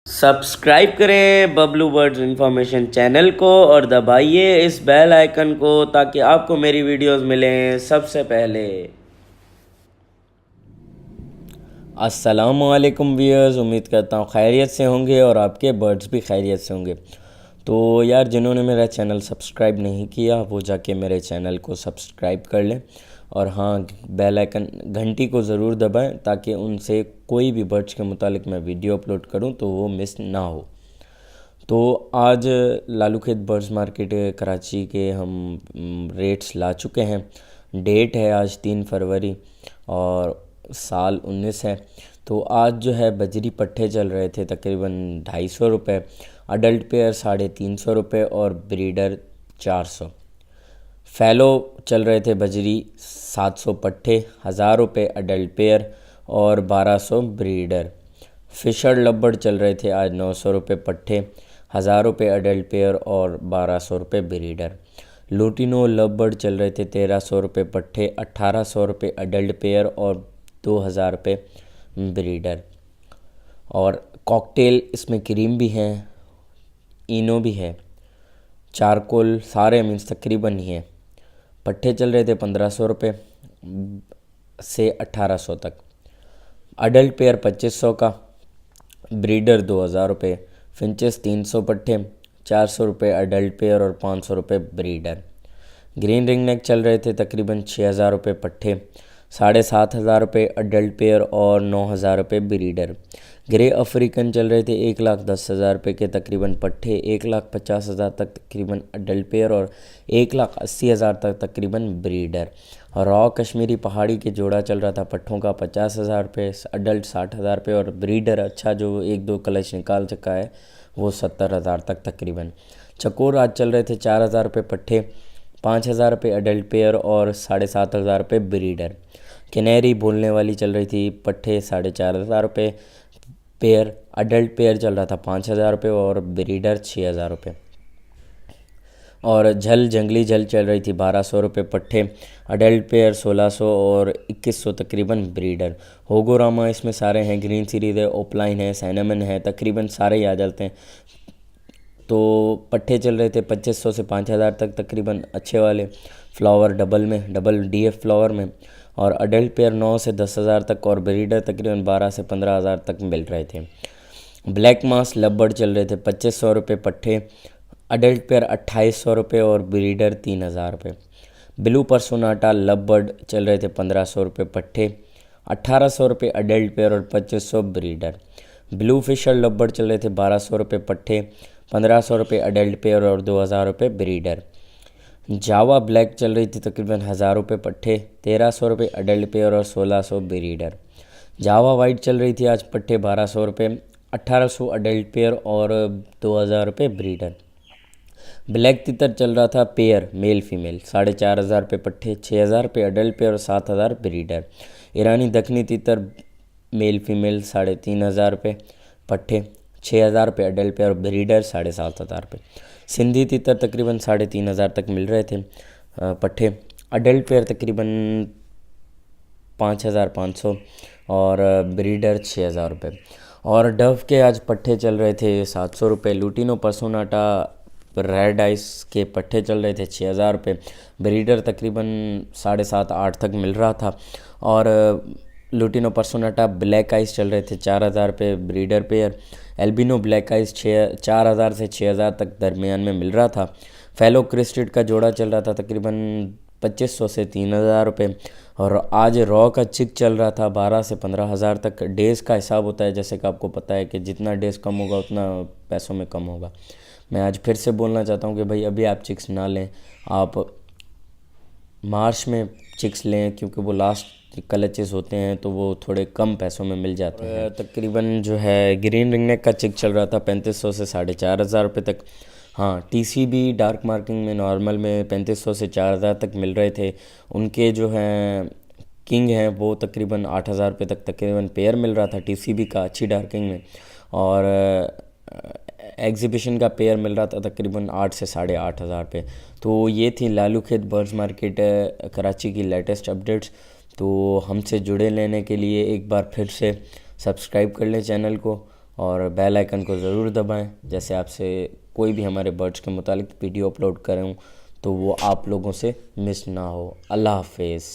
Subscribe करें Bablu birds information channel को और दबाइए इस बेल आइकन को ताकि आपको मेरी वीडियोस मिलें सबसे पहले। अस्सलामुअलैकुम व्यूअर्स, उम्मीद करता हूँ खैरियत से होंगे और आपके बर्ड्स भी खैरियत से होंगे। तो यार, जिन्होंने मेरा चैनल सब्सक्राइब नहीं किया वो जाके मेरे चैनल को सब्सक्राइब कर लें और हाँ, बेल आइकन घंटी को ज़रूर दबाएं ताकि उनसे कोई भी बर्ड्स के मुतालिक मैं वीडियो अपलोड करूं तो वो मिस ना हो। तो आज लालूखेत बर्ड्स मार्केट कराची के हम रेट्स ला चुके हैं। डेट है आज 3 फरवरी और साल 19 है। तो आज जो है बजरी पट्टे चल रहे थे तकरीबन 250 रुपये, अडल्ट पेयर 350 रुपये और ब्रीडर 400। फैलो चल रहे थे बजरी 700 पट्टे, 1000 रुपये अडल्ट पेयर और 1200 ब्रीडर। फिशर लब्बड़ चल रहे थे आज 900 रुपये पट्टे, 1000 रुपये अडल्ट पेयर और 1200 रुपये ब्रीडर। लूटिनो लब्बड़ चल रहे थे 1300 रुपये पट्टे, 1800 रुपये अडल्ट पेयर और 2000 रुपये ब्रीडर। और कॉकटेल इसमें क्रीम भी है, इनो भी है, चारकोल सारे मीन्स तकरीबन ही है। पट्टे चल रहे थे 1500 रुपये से 1800 तक, अडल्ट पेयर 2500 का, ब्रीडर 2000 रुपये, फिंचेस 300 पट्टे, 400 रुपये अडल्ट पेयर और 500 रुपये ब्रीडर। ग्रीन रिंग नेक चल रहे थे तकरीबन 6000 रुपये पट्टे, 7500 रुपये अडल्ट पेयर और 9000 रुपये ब्रीडर। ग्रे अफ्रीकन चल रहे थे 1,10,000 रुपये के तकरीबन पट्टे, 1,50,000 तक तकरीबन अडल्ट पेयर और 1,80,000 तक तकरीबन ब्रीडर। रॉ कश्मीरी पहाड़ी के जोड़ा चल रहा था पट्ठों का 50,000 रुपये, अडल्ट 60,000 रुपये और ब्रीडर अच्छा जो 1-2 कलच निकाल चुका है वो 70,000 तक तकरीबन। चकोर आज चल रहे थे 4,000 रुपये पट्ठे, 5,000 रुपये अडल्ट पेयर और 7,500 रुपये ब्रीडर। कैनेरी बोलने वाली चल रही थी पट्ठे 4,500 रुपये पेयर, अडल्ट पेयर चल रहा था 5,000 रुपये और ब्रीडर 6,000 रुपये। और झल जंगली झल चल रही थी 1,200 रुपये पट्ठे, अडल्ट पेयर 1,600 और 2,100 तकरीबन ब्रीडर। होगोरामा इसमें सारे हैं, ग्रीन सीरीज है, ओपलाइन है, सैनमन है, तकरीबन सारे ही आ जाते हैं। तो पट्ठे चल रहे थे 2,500 से 5,000 तक तकरीबन अच्छे वाले, फ्लावर डबल में, डबल DF फ्लावर में। और अडल्ट पेयर 9 से 10,000 तक और ब्रीडर तकरीबन 12 से 15,000 तक मिल रहे थे। ब्लैक मास लब्बड़ चल रहे थे 2,500 रुपये पट्ठे, अडल्ट पेयर 2,800 रुपये और ब्रीडर 3,000 रुपये। ब्लू परसोनाटा लब्बड़ चल रहे थे 1,500 रुपये पट्ठे, 1,800 रुपये अडल्ट पेयर और 2,500 ब्रीडर। ब्लू फिशर लब्बड़ चल रहे थे 1,200 रुपये पट्ठे, 1,500 रुपये अडल्ट पेयर और 2,000 रुपये ब्रीडर। जावा ब्लैक चल रही थी तकरीबन 1,000 रुपये पट्ठे, 1,300 रुपये अडल्ट पेयर और 1,600 ब्रीडर। जावा वाइट चल रही थी आज पट्ठे 1,200 रुपये, 1,800 अडल्ट पेयर और 2,000 रुपये ब्रीडर। ब्लैक तितर चल रहा था पेयर मेल फीमेल 4,500 रुपये पट्ठे, 6,000 रुपये अडल्ट पेयर और 7,000 ब्रीडर। ईरानी दखनी तितर मेल फीमेल 3,500 रुपये पट्ठे, 6,000 रुपये अडल्ट पेयर और ब्रीडर 7,500 रुपये। सिंधी तितर तकरीबन 3,500 तक मिल रहे थे पट्ठे, अडल्ट पेयर तकरीबन 5,500 और ब्रीडर 6,000 रुपये। और डव के आज पट्ठे चल रहे थे 700 रुपये। लूटिनो परसोनाटा रेड आइस के पट्ठे चल रहे थे 6,000 रुपये, ब्रीडर तकरीबन 7,500-8 तक मिल रहा था। और लूटिनो परसोनाटा ब्लैक आइस चल रहे थे 4,000 रुपये breeder pair, albino black ice 4,000 से 6,000 तक दरमियान में मिल रहा था। फैलो क्रिस्टेड का जोड़ा चल रहा था तकरीबन 2,500 से 3,000 रुपये। और आज रॉ का चिक चल रहा था 12 से 15,000 तक। डेज़ का हिसाब होता है, जैसे कि आपको पता है कि जितना डेज़ कम होगा उतना पैसों में कम होगा। मैं आज फिर से बोलना चाहता हूँ कि भाई अभी आप चिक्स ना लें, आप मार्च में चिक्स लें क्योंकि वो लास्ट क्लचेस होते हैं तो वो थोड़े कम पैसों में मिल जाते हैं। तकरीबन जो है ग्रीन रिंग नेक का चिक चल रहा था 3,500 से 4,500 रुपये तक। हाँ, TCB डार्क मार्किंग में नॉर्मल में 3,500 से 4,000 तक मिल रहे थे। उनके जो हैं किंग हैं वो तकरीबन 8,000 रुपये तक तकरीबन पेयर मिल रहा था TCB का अच्छी डार्किंग में। और एग्जीबिशन का पेयर मिल रहा था तकरीबन 8 से 8,500 पे। तो ये थी लालूखेत बर्ड्स मार्केट कराची की लेटेस्ट अपडेट्स। तो हमसे जुड़े लेने के लिए एक बार फिर से सब्सक्राइब कर लें चैनल को और बेल आइकन को ज़रूर दबाएं। जैसे आपसे कोई भी हमारे बर्ड्स के मुतालिक वीडियो अपलोड करूँ तो वो आप लोगों से मिस ना हो। अल्लाह हाफिज़।